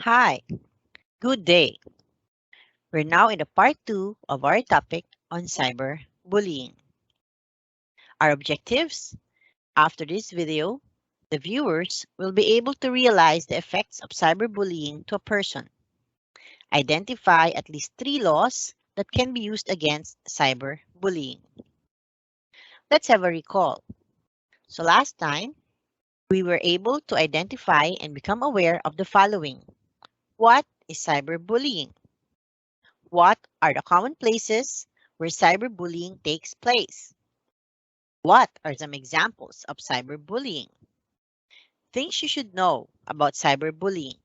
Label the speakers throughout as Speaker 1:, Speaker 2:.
Speaker 1: Hi, good day. We're now in the part 2 of our topic on cyberbullying. Our objectives: after this video, the viewers will be able to realize the effects of cyberbullying to a person, identify at least 3 laws that can be used against cyberbullying. Let's have a recall. So last time, we were able to identify and become aware of the following. What is cyberbullying? What are the common places where cyberbullying takes place? What are some examples of cyberbullying? Things you should know about cyberbullying.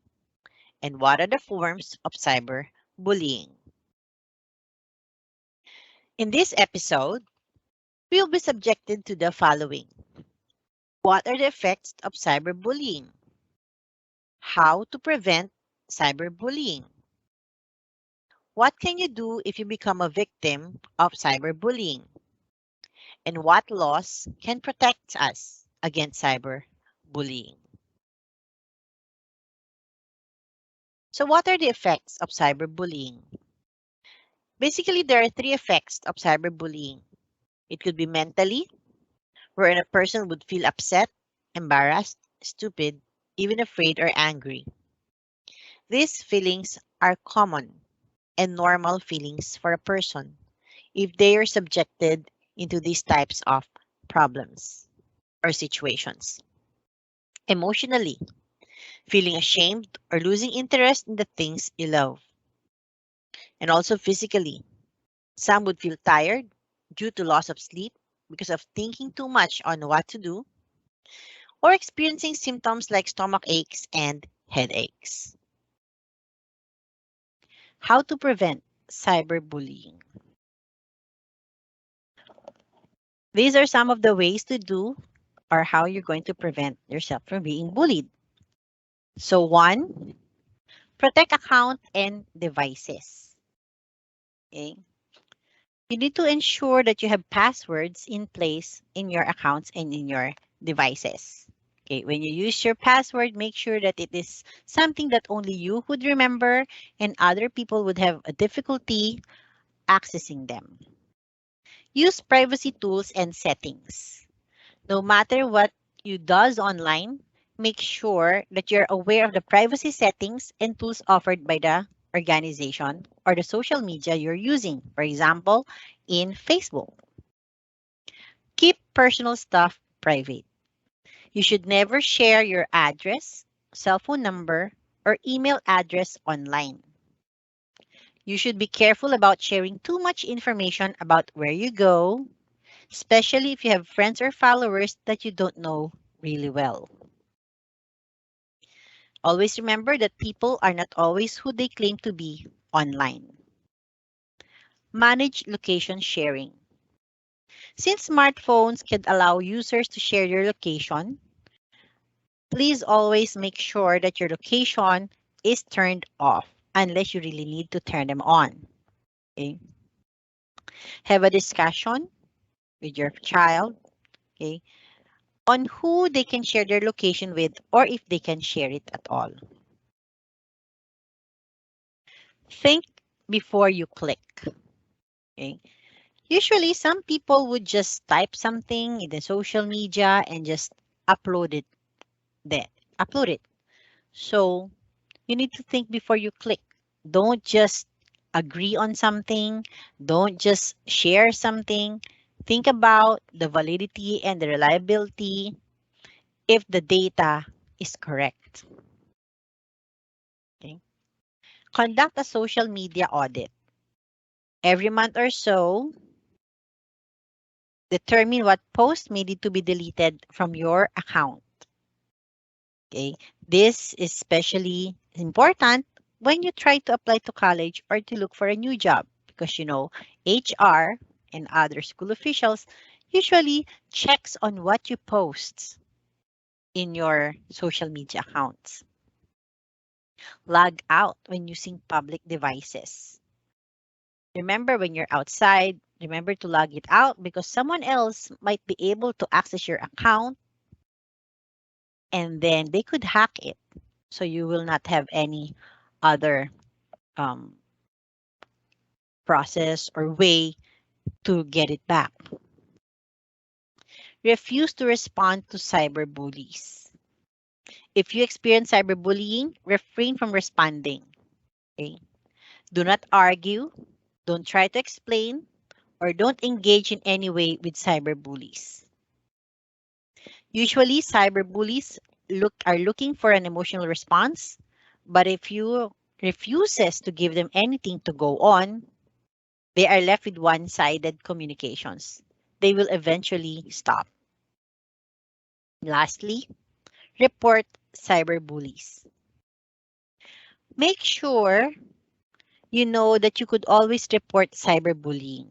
Speaker 1: And what are the forms of cyberbullying? In this episode, we will be subjected to the following. What are the effects of cyberbullying? How to prevent cyberbullying? What can you do if you become a victim of cyberbullying? And what laws can protect us against cyberbullying? So what are the effects of cyberbullying? Basically, there are 3 effects of cyberbullying. It could be mentally, wherein a person would feel upset, embarrassed, stupid, even afraid or angry. These feelings are common and normal feelings for a person if they are subjected into these types of problems or situations. Emotionally, feeling ashamed or losing interest in the things you love. And also physically, some would feel tired due to loss of sleep because of thinking too much on what to do or experiencing symptoms like stomach aches and headaches. How to prevent cyberbullying? These are some of the ways to do or how you're going to prevent yourself from being bullied. So 1, protect account and devices. Okay? You need to ensure that you have passwords in place in your accounts and in your devices. Okay, when you use your password, make sure that it is something that only you would remember and other people would have a difficulty accessing them. Use privacy tools and settings. No matter what you does online, make sure that you're aware of the privacy settings and tools offered by the organization or the social media you're using. For example, in Facebook. Keep personal stuff private. You should never share your address, cell phone number, or email address online. You should be careful about sharing too much information about where you go, especially if you have friends or followers that you don't know really well. Always remember that people are not always who they claim to be online. Manage location sharing. Since smartphones can allow users to share your location, please always make sure that your location is turned off unless you really need to turn them on. Okay? Have a discussion with your child, okay, on who they can share their location with or if they can share it at all. Think before you click. Okay? Usually, some people would just type something in the social media and just upload it there. Upload it. So you need to think before you click. Don't just agree on something. Don't just share something. Think about the validity and the reliability if the data is correct. Okay. Conduct a social media audit. Every month or so, determine what posts may need to be deleted from your account. Okay. This is especially important when you try to apply to college or to look for a new job because HR and other school officials usually checks on what you post in your social media accounts. Log out when using public devices. Remember when you're outside, remember to log it out because someone else might be able to access your account and then they could hack it. so you will not have any other um, process or way to get it back. Refuse to respond to cyberbullies. If you experience cyberbullying, refrain from responding. Okay? Do not argue, don't try to explain, or don't engage in any way with cyberbullies. Usually, cyberbullies are looking for an emotional response, but if you refuses to give them anything to go on, they are left with one-sided communications. They will eventually stop. Lastly, report cyberbullies. Make sure you know that you could always report cyberbullying.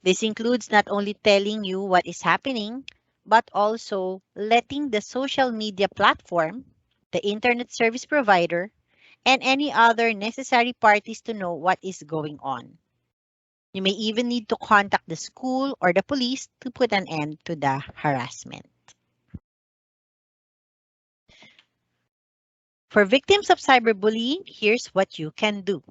Speaker 1: This includes not only telling you what is happening, but also letting the social media platform, the internet service provider, and any other necessary parties to know what is going on. You may even need to contact the school or the police to put an end to the harassment. For victims of cyberbullying, here's what you can do.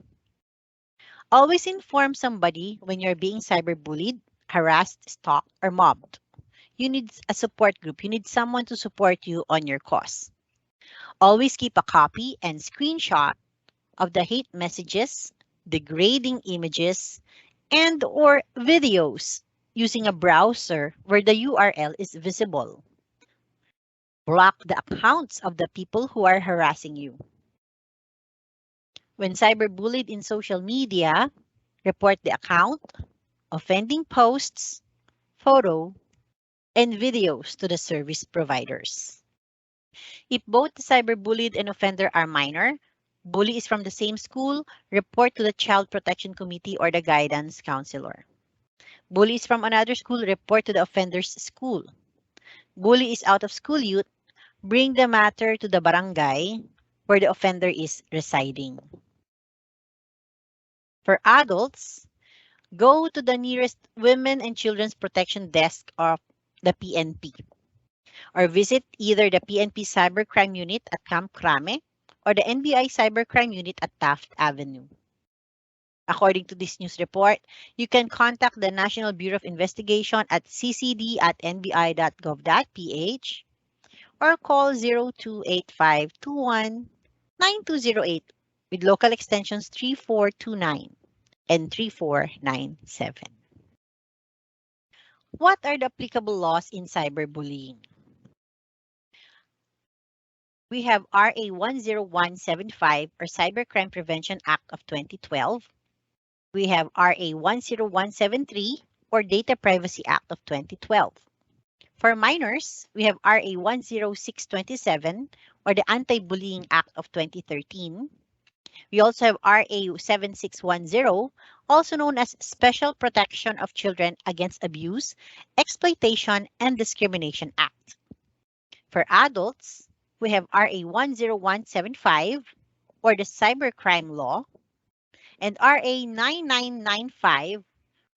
Speaker 1: Always inform somebody when you're being cyberbullied, harassed, stalked, or mobbed. You need a support group. You need someone to support you on your cause. Always keep a copy and screenshot of the hate messages, degrading images, and or videos using a browser where the URL is visible. Block the accounts of the people who are harassing you. When cyberbullied in social media, report the account, offending posts, photo, and videos to the service providers. If both the cyberbullied and offender are minor, bully is from the same school, report to the Child Protection Committee or the guidance counselor. Bully is from another school, report to the offender's school. Bully is out of school youth, bring the matter to the barangay where the offender is residing. For adults, go to the nearest Women and Children's Protection Desk of the PNP or visit either the PNP Cybercrime Unit at Camp Crame or the NBI Cybercrime Unit at Taft Avenue. According to this news report, you can contact the National Bureau of Investigation at ccd@nbi.gov.ph or call 0285219208 with local extensions 3429 and 3497. What are the applicable laws in cyberbullying? We have RA 10175 or Cybercrime Prevention Act of 2012. We have RA 10173 or Data Privacy Act of 2012. For minors, we have RA 10627 or the Anti-Bullying Act of 2013. We also have RA 7610, also known as Special Protection of Children Against Abuse, Exploitation, and Discrimination Act. For adults, we have RA 10175 or the Cybercrime Law and RA 9995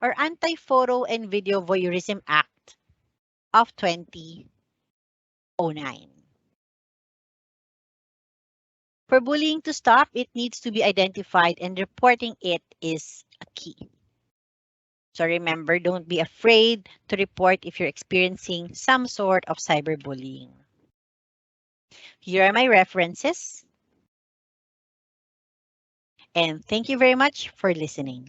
Speaker 1: or Anti-Photo and Video Voyeurism Act of 2009. For bullying to stop, it needs to be identified and reporting it is a key. So remember, don't be afraid to report if you're experiencing some sort of cyberbullying. Here are my references. And thank you very much for listening.